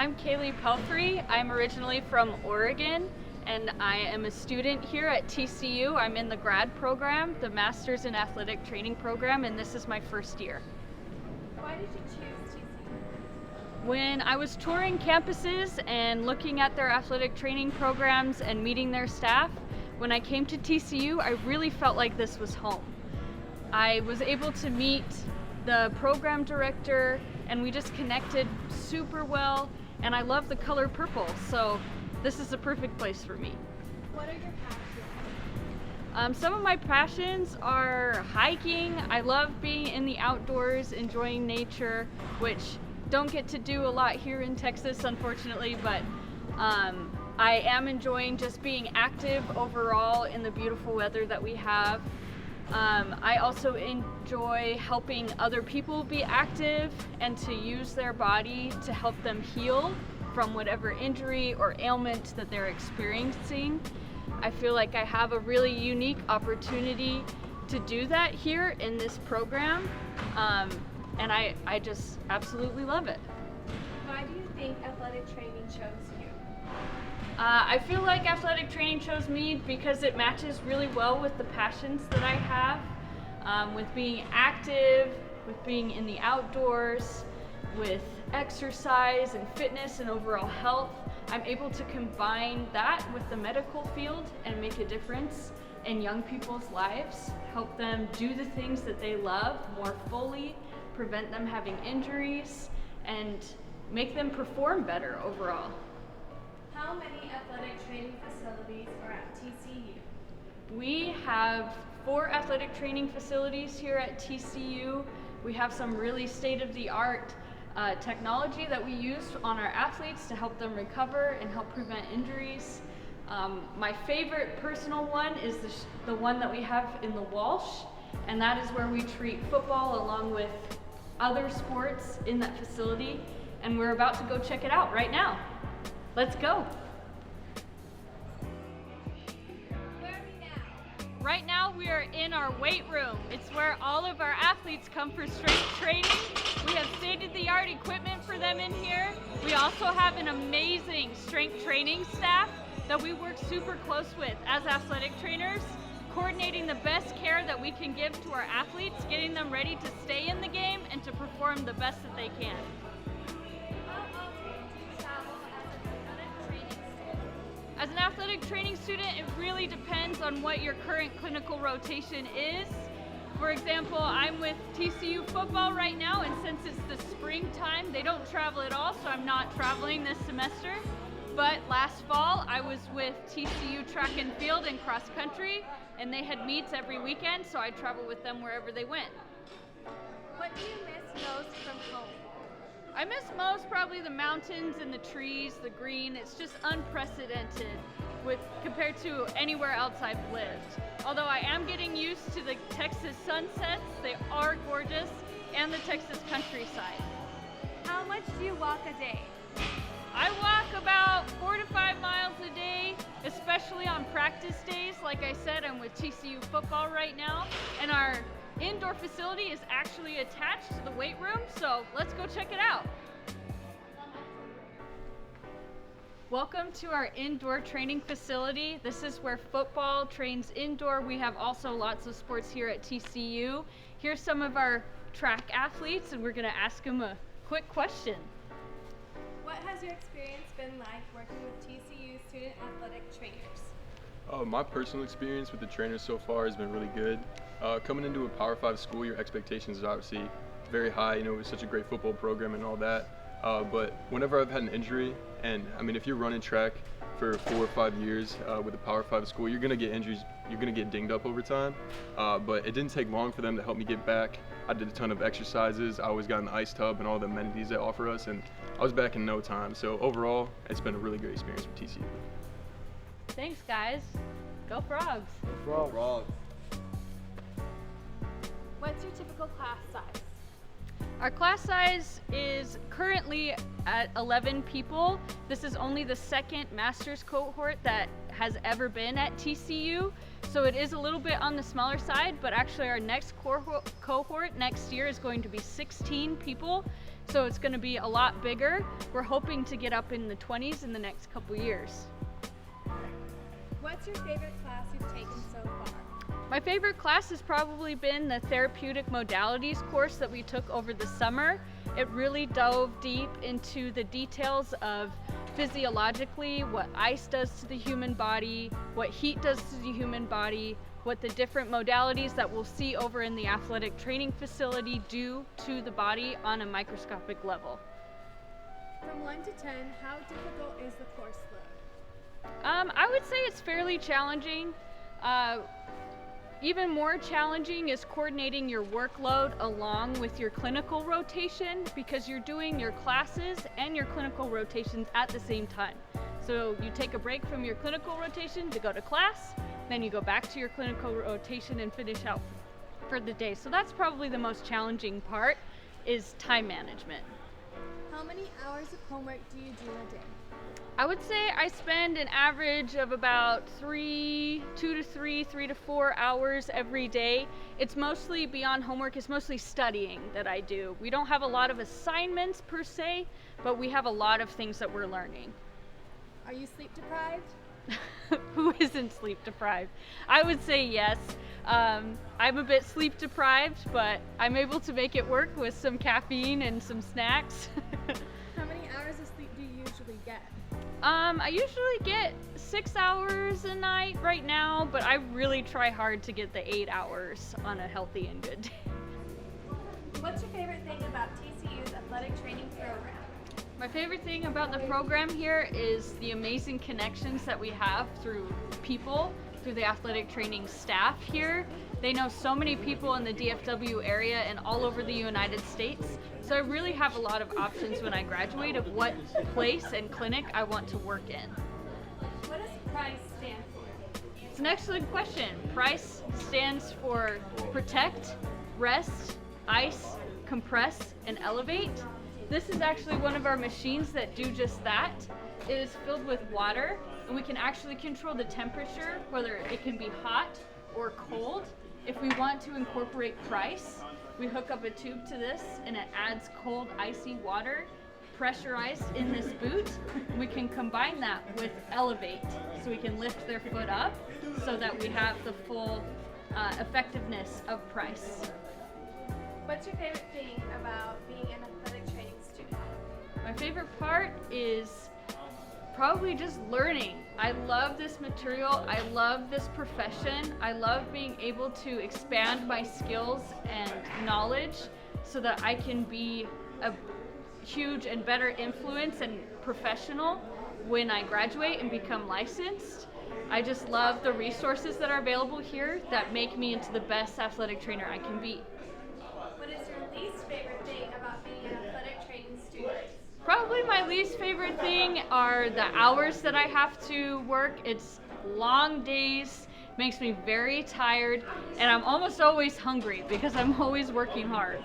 I'm Kaylee Pelfrey. I'm originally from Oregon, and I am a student here at TCU. I'm in the grad program, the Masters in Athletic Training program, and this is my first year. Why did you choose TCU? When I was touring campuses and looking at their athletic training programs and meeting their staff, when I came to TCU, I really felt like this was home. I was able to meet the program director, and we just connected super well, and I love the color purple, so this is the perfect place for me. What are your passions? Some of my passions are hiking. I love being in the outdoors, enjoying nature, which don't get to do a lot here in Texas, unfortunately, but I am enjoying just being active overall in the beautiful weather that we have. I also enjoy helping other people be active and to use their body to help them heal from whatever injury or ailment that they're experiencing. I feel like I have a really unique opportunity to do that here in this program, and I just absolutely love it. Why do you think athletic training chose you? I feel like athletic training chose me because it matches really well with the passions that I have, with being active, with being in the outdoors, with exercise and fitness and overall health. I'm able to combine that with the medical field and make a difference in young people's lives, help them do the things that they love more fully, prevent them having injuries, and make them perform better overall. How many athletic training facilities are at TCU? We have 4 athletic training facilities here at TCU. We have some really state-of-the-art technology that we use on our athletes to help them recover and help prevent injuries. My favorite personal one is the one that we have in the Walsh, and that is where we treat football along with other sports in that facility, and we're about to go check it out right now. Let's go. Where are we now? Right now we are in our weight room. It's where all of our athletes come for strength training. We have state-of-the-art equipment for them in here. We also have an amazing strength training staff that we work super close with as athletic trainers, coordinating the best care that we can give to our athletes, getting them ready to stay in the game and to perform the best that they can. As an athletic training student, it really depends on what your current clinical rotation is. For example, I'm with TCU football right now, and since it's the springtime, they don't travel at all, so I'm not traveling this semester. But last fall, I was with TCU track and field and cross country, and they had meets every weekend, so I traveled with them wherever they went. What do you miss most from home? I miss most probably the mountains and the trees, the green. It's just unprecedented compared to anywhere else I've lived. Although I am getting used to the Texas sunsets, they are gorgeous, and the Texas countryside. How much do you walk a day? I walk about 4 to 5 miles a day, especially on practice days. Like I said, I'm with TCU football right now, and our indoor facility is actually attached to the weight room, so let's go check it out. Welcome to our indoor training facility. This is where football trains indoor. We have also lots of sports here at TCU. Here's some of our track athletes, and we're gonna ask them a quick question. What has your experience been like working with TCU student athletic trainers? My personal experience with the trainers so far has been really good. Coming into a Power 5 school, your expectations is obviously very high. You know, it's such a great football program and all that. But whenever I've had an injury, and I mean, if you're running track for 4 or 5 years with a Power 5 school, you're gonna get injuries, you're gonna get dinged up over time. But it didn't take long for them to help me get back. I did a ton of exercises. I always got in the ice tub and all the amenities they offer us, and I was back in no time. So overall, it's been a really great experience with TCU. Thanks, guys. Go Frogs. Go Frogs. What's your typical class size? Our class size is currently at 11 people. This is only the second master's cohort that has ever been at TCU. So it is a little bit on the smaller side, but actually our next cohort next year is going to be 16 people. So it's going to be a lot bigger. We're hoping to get up in the 20s in the next couple years. What's your favorite class you've taken so far? My favorite class has probably been the therapeutic modalities course that we took over the summer. It really dove deep into the details of physiologically what ice does to the human body, what heat does to the human body, what the different modalities that we'll see over in the athletic training facility do to the body on a microscopic level. From 1 to 10, how difficult is the course load? I would say it's fairly challenging. Even more challenging is coordinating your workload along with your clinical rotation, because you're doing your classes and your clinical rotations at the same time. So you take a break from your clinical rotation to go to class, then you go back to your clinical rotation and finish out for the day. So that's probably the most challenging part, is time management. How many hours of homework do you do a day? I would say I spend an average of about 3 to 4 hours every day. It's mostly beyond homework, it's mostly studying that I do. We don't have a lot of assignments per se, but we have a lot of things that we're learning. Are you sleep deprived? Who isn't sleep deprived? I would say yes. I'm a bit sleep deprived, but I'm able to make it work with some caffeine and some snacks. How many hours of sleep do you usually get? I usually get 6 hours a night right now, but I really try hard to get the 8 hours on a healthy and good day. What's your favorite thing about TCU's athletic training program? My favorite thing about the program here is the amazing connections that we have through people, through the athletic training staff here. They know so many people in the DFW area and all over the United States. So I really have a lot of options when I graduate of what place and clinic I want to work in. What does PRICE stand for? It's an excellent question. PRICE stands for Protect, Rest, Ice, Compress, and Elevate. This is actually one of our machines that do just that. It is filled with water, and we can actually control the temperature, whether it can be hot or cold. If we want to incorporate PRICE, we hook up a tube to this and it adds cold, icy water pressurized in this boot. We can combine that with Elevate, so we can lift their foot up so that we have the full effectiveness of PRICE. What's your favorite thing about being an athletic training student? My favorite part is probably just learning. I love this material. I love this profession. I love being able to expand my skills and knowledge so that I can be a huge and better influence and professional when I graduate and become licensed. I just love the resources that are available here that make me into the best athletic trainer I can be. What is your least favorite thing about being an athletic training student? Probably my least favorite thing are the hours that I have to work. It's long days, makes me very tired, and I'm almost always hungry because I'm always working hard.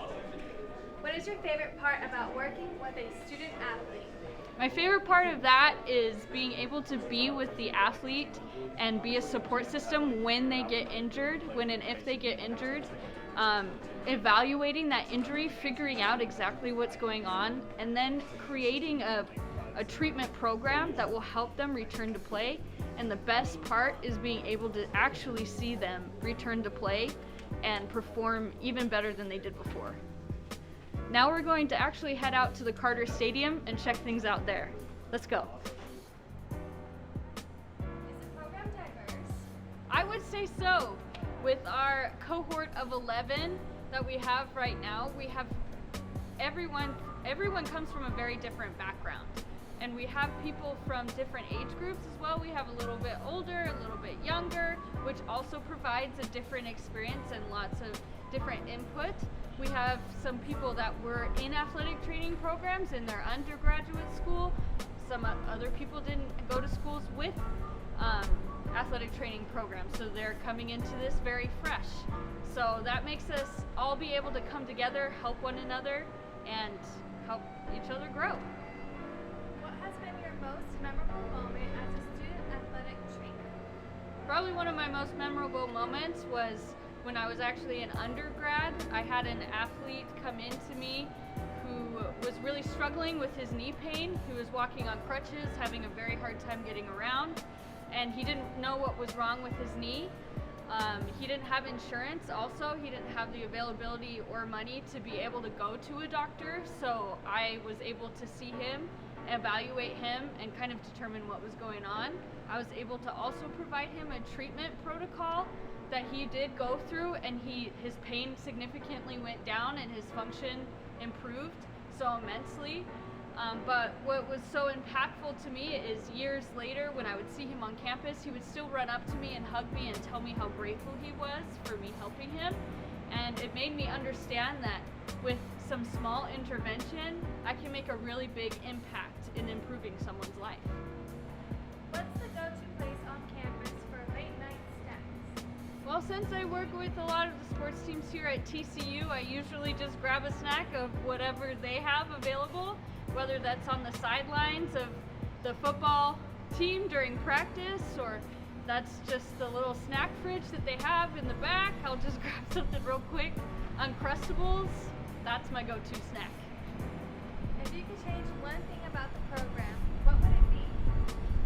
What is your favorite part about working with a student athlete? My favorite part of that is being able to be with the athlete and be a support system when they get injured, when and if they get injured. Evaluating that injury, figuring out exactly what's going on, and then creating a treatment program that will help them return to play. And the best part is being able to actually see them return to play and perform even better than they did before. Now we're going to actually head out to the Carter Stadium and check things out there. Let's go. Is the program diverse? I would say so. With our cohort of 11 that we have right now, we have everyone comes from a very different background. And we have people from different age groups as well. We have a little bit older, a little bit younger, which also provides a different experience and lots of different input. We have some people that were in athletic training programs in their undergraduate school. Some other people didn't go to schools with athletic training programs, so they're coming into this very fresh. So that makes us all be able to come together, help one another, and help each other grow. What has been your most memorable moment as a student athletic trainer? Probably one of my most memorable moments was when I was actually an undergrad. I had an athlete come into me who was really struggling with his knee pain, who was walking on crutches, having a very hard time getting around, and he didn't know what was wrong with his knee. He didn't have insurance also. He didn't have the availability or money to be able to go to a doctor, so I was able to see him, evaluate him, and kind of determine what was going on. I was able to also provide him a treatment protocol that he did go through, and his pain significantly went down and his function improved so immensely. But what was so impactful to me is years later when I would see him on campus, he would still run up to me and hug me and tell me how grateful he was for me helping him. And it made me understand that with some small intervention, I can make a really big impact in improving someone's life. What's the go-to place on campus for late night snacks? Well, since I work with a lot of the sports teams here at TCU, I usually just grab a snack of whatever they have available, whether that's on the sidelines of the football team during practice, or that's just the little snack fridge that they have in the back. I'll just grab something real quick. Uncrustables, that's my go-to snack. If you could change one thing about the program, what would it be?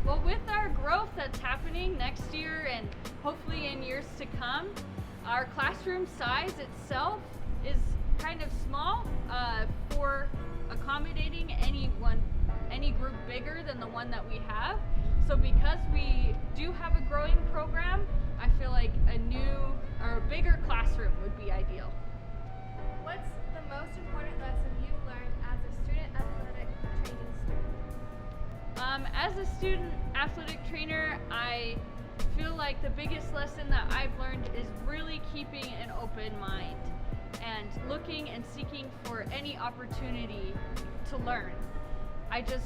Well, with our growth that's happening next year and hopefully in years to come, our classroom size itself is kind of small for accommodating any group bigger than the one that we have. So because we do have a growing program, I feel like a new or a bigger classroom would be ideal. What's the most important lesson you've learned as a student athletic training student? As a student athletic trainer, I feel like the biggest lesson that I've learned is really keeping an open mind and looking and seeking for any opportunity to learn. I just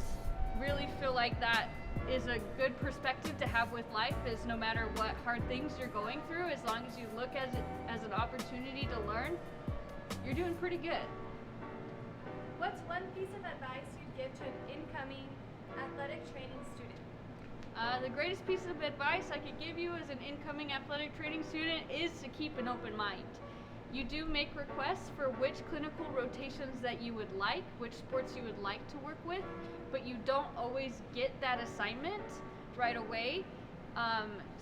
really feel like that is a good perspective to have with life, is no matter what hard things you're going through, as long as you look at it as an opportunity to learn, you're doing pretty good. What's one piece of advice you'd give to an incoming athletic training student? The greatest piece of advice I could give you as an incoming athletic training student is to keep an open mind. You do make requests for which clinical rotations that you would like, which sports you would like to work with, but you don't always get that assignment right away.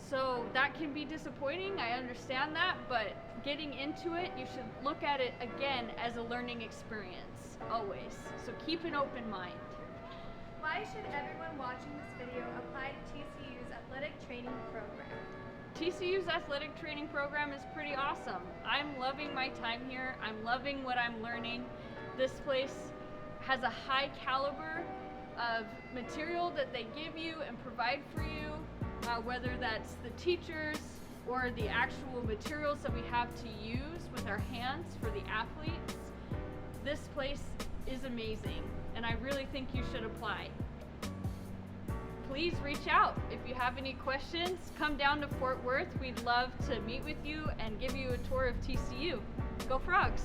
So that can be disappointing, I understand that, but getting into it, you should look at it again as a learning experience, always. So keep an open mind. Why should everyone watching this video apply to TCU's athletic training program? TCU's athletic training program is pretty awesome. I'm loving my time here. I'm loving what I'm learning. This place has a high caliber of material that they give you and provide for you, whether that's the teachers or the actual materials that we have to use with our hands for the athletes. This place is amazing, and I really think you should apply. Please reach out. If you have any questions, come down to Fort Worth. We'd love to meet with you and give you a tour of TCU. Go Frogs!